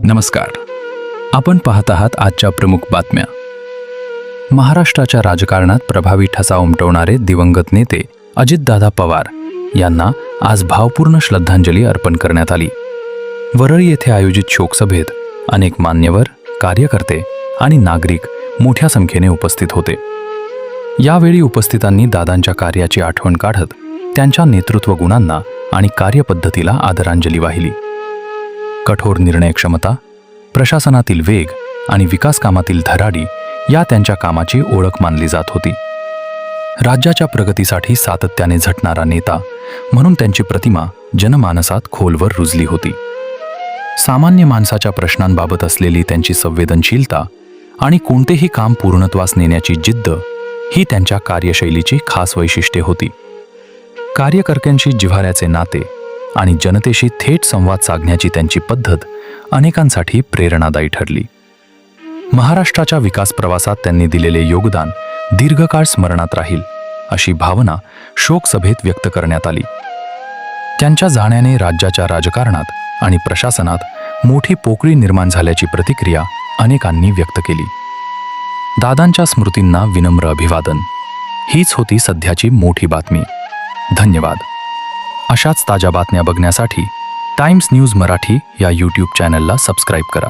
नमस्कार. आपण पाहत आहात आजच्या प्रमुख बातम्या. महाराष्ट्राच्या राजकारणात प्रभावी ठसा उमटवणारे दिवंगत नेते अजितदादा पवार यांना आज भावपूर्ण श्रद्धांजली अर्पण करण्यात आली. वरळी येथे आयोजित शोकसभेत अनेक मान्यवर, कार्यकर्ते आणि नागरिक मोठ्या संख्येने उपस्थित होते. यावेळी उपस्थितांनी दादांच्या कार्याची आठवण काढत त्यांच्या नेतृत्व गुणांना आणि कार्यपद्धतीला आदरांजली वाहिली. कठोर निर्णय क्षमता, प्रशासनातील वेग आणि विकास कामातील धडाडी या त्यांच्या कामाची ओळख मानली जात होती. राज्याच्या प्रगतीसाठी सातत्याने झटणारा नेता म्हणून त्यांची प्रतिमा जनमानसात खोलवर रुजली होती. सामान्य माणसाच्या प्रश्नांबाबत असलेली त्यांची संवेदनशीलता आणि कोणतेही काम पूर्णत्वास नेण्याची जिद्द ही त्यांच्या कार्यशैलीची खास वैशिष्ट्ये होती. कार्यकर्त्यांशी जिव्हाळ्याचे नाते आणि जनतेशी थेट संवाद साधण्याची त्यांची पद्धत अनेकांसाठी प्रेरणादायी ठरली. महाराष्ट्राच्या विकास प्रवासात त्यांनी दिलेले योगदान दीर्घकाळ स्मरणात राहील अशी भावना शोकसभेत व्यक्त करण्यात आली. त्यांच्या जाण्याने राज्याच्या राजकारणात आणि प्रशासनात मोठी पोकळी निर्माण झाल्याची प्रतिक्रिया अनेकांनी व्यक्त केली. दादांच्या स्मृतींना विनम्र अभिवादन. हीच होती सध्याची मोठी बातमी. धन्यवाद. अशाच ताज्या बातम्या बघण्यासाठी टाइम्स न्यूज मराठी या यूट्यूब चॅनलला सबस्क्राईब करा.